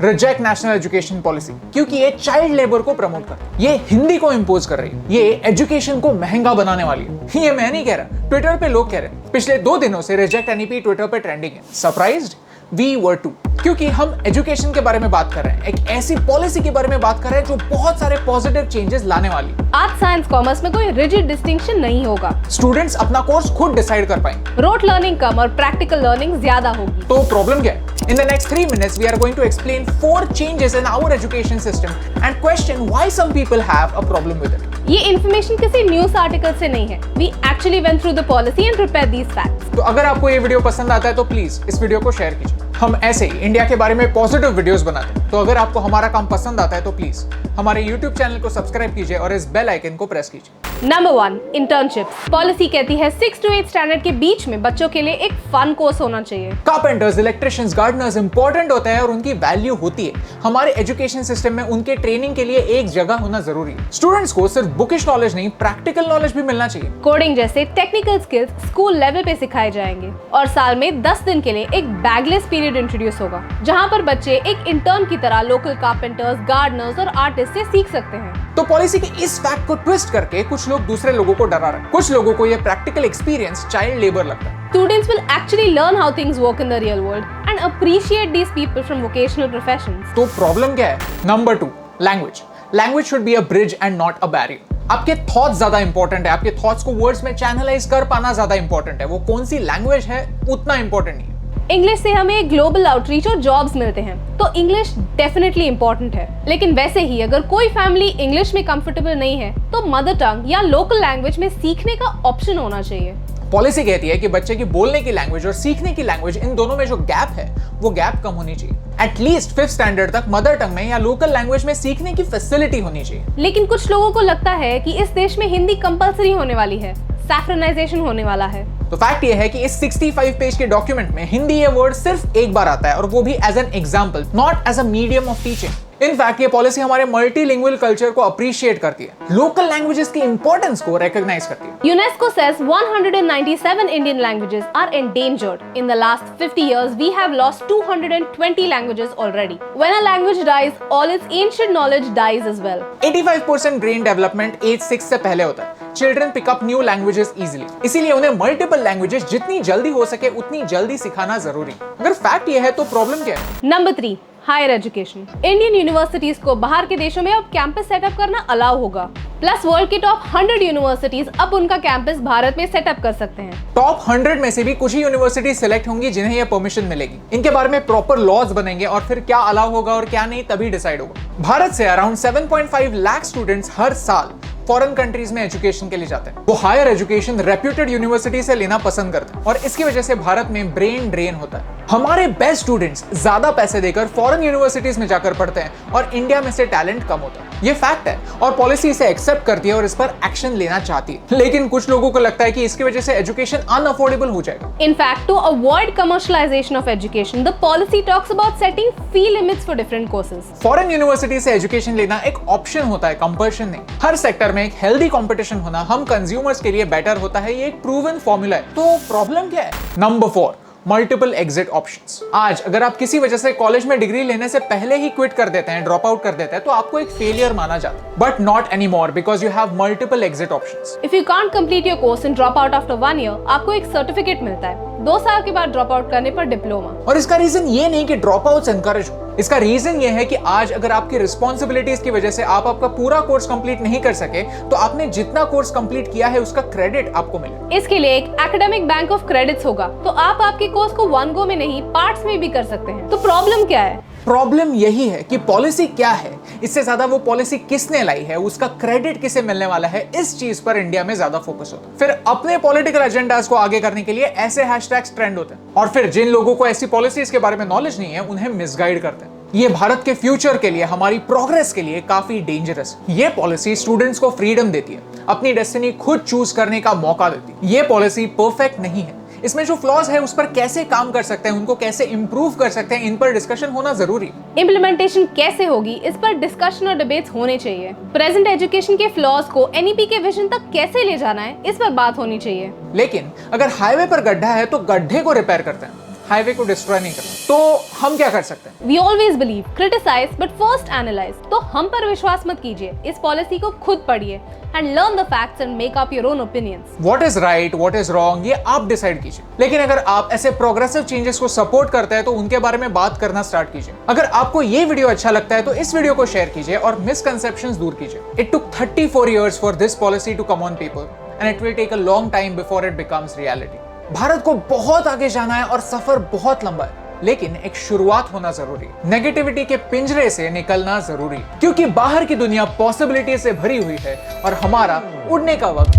Reject national education policy, क्योंकि ये child labour को प्रमोट कर, ये हिंदी को इंपोज कर रही है, ये एजुकेशन को महंगा बनाने वाली है। ये मैं नहीं कह रहा, ट्विटर पे लोग कह रहे हैं। पिछले 2 दिनों से रिजेक्ट एनईपी ट्विटर पे ट्रेंडिंग है। सरप्राइज्ड? वी वर टू, क्योंकि हम एजुकेशन के बारे में बात कर रहे हैं, एक ऐसी पॉलिसी के बारे में बात कर रहे हैं जो बहुत सारे पॉजिटिव चेंजेस लाने वाली। आर्ट्स साइंस कॉमर्स में कोई रिजिड डिस्टिंक्शन नहीं होगा। स्टूडेंट्स अपना कोर्स खुद डिसाइड कर पाएंगे। रोट लर्निंग कम और प्रैक्टिकल लर्निंग ज्यादा होगी। तो प्रॉब्लम क्या है? In the next 3 minutes, we are going to explain 4 changes in our education system and question why some people have a problem with it. ये इन्फॉर्मेशन किसी न्यूज आर्टिकल से नहीं है। We actually went through the policy and prepared these facts. तो अगर आपको ये video पसंद आता है तो प्लीज इस वीडियो को शेयर कीजिए। हम ऐसे ही इंडिया के बारे में पॉजिटिव वीडियोस बनाते हैं। तो अगर आपको हमारा काम पसंद आता है तो प्लीज हमारे YouTube चैनल को सब्सक्राइब कीजिए और इस बेल आइकन को प्रेस कीजिए। Number 1, internships. पॉलिसी कहती है 6 to 8 स्टैंडर्ड के बीच में बच्चों के लिए एक फन कोर्स होना चाहिए। कारपेंटर्स, इलेक्ट्रिशियंस, गार्डनर्स इंपॉर्टेंट होते हैं और उनकी वैल्यू होती है। हमारे एजुकेशन सिस्टम में उनके ट्रेनिंग के लिए एक जगह होना जरूरी है। स्टूडेंट्स को सिर्फ बुकिश नॉलेज नहीं, प्रैक्टिकल नॉलेज भी मिलना चाहिए। कोडिंग जैसे टेक्निकल स्किल्स स्कूल लेवल पे सिखाए जाएंगे और साल में 10 दिन के लिए एक बैगलेस पीरियड इंट्रोड्यूस होगा, जहाँ पर बच्चे एक इंटर्न की तरह लोकल कारपेंटर्स, गार्डनर्स और आर्टिस्ट से सीख सकते हैं। तो पॉलिसी के इस फैक्ट को ट्विस्ट करके कुछ लोग दूसरे लोगों को डरा रहे हैं। कुछ लोगों को ये प्रैक्टिकल एक्सपीरियंस चाइल्ड लेबर लगता है। Students will actually learn how things work in the real world and appreciate these people from vocational professions. तो प्रॉब्लम क्या है? Number 2, language. Language should be a bridge and not a barrier. आपके thoughts ज्यादा important है, आपके thoughts को words में channelise कर पाना ज्यादा इंपॉर्टेंट है। वो कौन सी लैंग्वेज है उतना इंपॉर्टेंट नहीं है। इंग्लिश से हमें ग्लोबल आउटरीच और जॉब्स मिलते हैं, तो इंग्लिश डेफिनेटली इंपॉर्टेंट है। लेकिन वैसे ही अगर कोई फैमिली इंग्लिश में कंफर्टेबल नहीं है तो मदर टंग या लोकल लैंग्वेज में सीखने का ऑप्शन होना चाहिए। पॉलिसी कहती है कि बच्चे की बोलने की लैंग्वेज और सीखने की लैंग्वेज, इन दोनों में जो गैप है वो गैप कम होनी चाहिए। एटलीस्ट 5th स्टैंडर्ड तक मदर टंग में या लोकल लैंग्वेज में सीखने की फैसिलिटी होनी चाहिए। लेकिन कुछ लोगों को लगता है कि इस देश में हिंदी कंपलसरी होने वाली है, सैफ्रनाइजेशन होने वाला है। तो फैक्ट ये है कि इस 65 पेज के डॉक्यूमेंट में हिंदी ये वर्ड सिर्फ एक बार आता है और वो भी as an example, not as a medium of teaching. In fact ये पॉलिसी हमारे मल्टीलिंगुअल कल्चर को अप्रिशिएट करती है, लोकल लैंग्वेजेस की इंपॉर्टेंस को रिकॉग्नाइज करती है। UNESCO says 197 Indian languages are endangered. In the last 50 years, we have lost 220 languages already. When a language dies, all its ancient knowledge dies as well. 85% brain development age 6 से पहले होता है। Children pick up new languages easily, इसीलिए उन्हें multiple languages जितनी जल्दी हो सके उतनी जल्दी सिखाना जरूरी। अगर फैक्ट ये है तो प्रॉब्लम क्या है? Number 3, higher education. Indian universities को बाहर के देशों में अब कैंपस सेटअप करना अलाउ होगा। प्लस वर्ल्ड की टॉप 100 यूनिवर्सिटीज अब उनका कैंपस भारत में सेटअप कर सकते हैं। टॉप 100 में से भी कुछ ही यूनिवर्सिटी सिलेक्ट होंगी जिन्हें यह परमिशन मिलेगी। इनके बारे में प्रॉपर लॉज बनेंगे और फिर क्या अलाउ होगा और क्या नहीं तभी डिसाइड होगा। भारत से अराउंड 7.5 लाख स्टूडेंट्स हर साल फॉरेन कंट्रीज में एजुकेशन के लिए जाते हैं। वो हायर एजुकेशन रेप्यूटेड यूनिवर्सिटी से लेना पसंद करते हैं और इसकी वजह से भारत में ब्रेन ड्रेन होता है। हमारे बेस्ट स्टूडेंट्स ज्यादा पैसे देकर फॉरेन यूनिवर्सिटीज में जाकर पढ़ते हैं और इंडिया में से टैलेंट कम होता है। ये फैक्ट है और पॉलिसी इसे एक्सेप्ट करती है और इस पर एक्शन लेना चाहती है। लेकिन कुछ लोगों को लगता है कि इसकी वजह से एजुकेशन अनअफोर्डेबल हो जाएगा। In fact, to avoid commercialization of education, the policy talks about setting fee limits for different courses. Foreign university से एजुकेशन लेना एक ऑप्शन होता है, कंपल्शन नहीं। हर सेक्टर में एक हेल्दी कंपटीशन होना हम कंज्यूमर्स के लिए बेटर होता है, ये एक प्रूवन फॉर्मूला है। तो प्रॉब्लम क्या है? Number 4, multiple exit options. आज अगर आप किसी वजह से कॉलेज में डिग्री लेने से पहले ही क्विट कर देते हैं, ड्रॉप आउट कर देते हैं, तो आपको एक फेलियर माना जाता है। But not anymore because you have multiple exit options. If you can't complete your course and drop out after 1 year, आपको एक सर्टिफिकेट मिलता है। 2 साल के बाद ड्रॉप आउट करने पर डिप्लोमा। और इसका रीजन ये नहीं कि ड्रॉप आउट्स एनकरेज हो, इसका रीजन ये है कि आज अगर आपकी रिस्पॉन्सिबिलिटीज की वजह से आप आपका पूरा कोर्स कंप्लीट नहीं कर सके तो आपने जितना कोर्स कंप्लीट किया है उसका क्रेडिट आपको मिले। इसके लिए एक एकेडमिक बैंक ऑफ क्रेडिट्स होगा, तो आप आपके कोर्स को 1 गो में नहीं पार्ट्स में भी कर सकते हैं। तो प्रॉब्लम क्या है? प्रॉब्लम यही है कि पॉलिसी क्या है, इससे ज्यादा वो पॉलिसी किसने लाई है, उसका क्रेडिट किसे मिलने वाला है, इस चीज पर इंडिया में ज्यादा फोकस होता है। फिर अपने पॉलिटिकल एजेंडास को आगे करने के लिए ऐसे हैशटैग्स ट्रेंड होते हैं और फिर जिन लोगों को ऐसी पॉलिसीज के बारे में नॉलेज नहीं है उन्हें मिसगाइड करते हैं। ये भारत के फ्यूचर के लिए, हमारी प्रोग्रेस के लिए काफी डेंजरस है। ये पॉलिसी स्टूडेंट्स को फ्रीडम देती है, अपनी डेस्टिनी खुद चूज करने का मौका देती है। ये पॉलिसी परफेक्ट नहीं है, इसमें जो फ्लॉज है उस पर कैसे काम कर सकते हैं, उनको कैसे इंप्रूव कर सकते हैं, इन पर डिस्कशन होना जरूरी है। इम्प्लीमेंटेशन कैसे होगी, इस पर डिस्कशन और डिबेट्स होने चाहिए। प्रेजेंट एजुकेशन के फ्लॉज को एनईपी के विजन तक कैसे ले जाना है, इस पर बात होनी चाहिए। लेकिन अगर हाईवे पर गड्ढा है तो गड्ढे को रिपेयर करते हैं, हाईवे को डिस्ट्रॉय नहीं करना। तो हम क्या कर सकते हैं? We always believe, criticize, but first analyze. तो हम पर विश्वास मत कीजिए, इस पॉलिसी को खुद पढ़िए and learn the facts and make up your own opinions. What is right, what is wrong, ये आप डिसाइड कीजिए। लेकिन अगर आप ऐसे प्रोग्रेसिव चेंजेस को सपोर्ट करते हैं तो उनके बारे में बात करना स्टार्ट कीजिए। अगर आपको ये वीडियो अच्छा लगता है तो इस वीडियो को शेयर कीजिए और मिसकंसेप्शंस दूर कीजिए। It took 34 years for this policy to come on paper and it will take a long time before it becomes reality. Bharat को बहुत आगे जाना है और सफर बहुत लंबा है, लेकिन एक शुरुआत होना जरूरी है। नेगेटिविटी के पिंजरे से निकलना जरूरी है, क्योंकि बाहर की दुनिया पॉसिबिलिटी से भरी हुई है और हमारा उड़ने का वक्त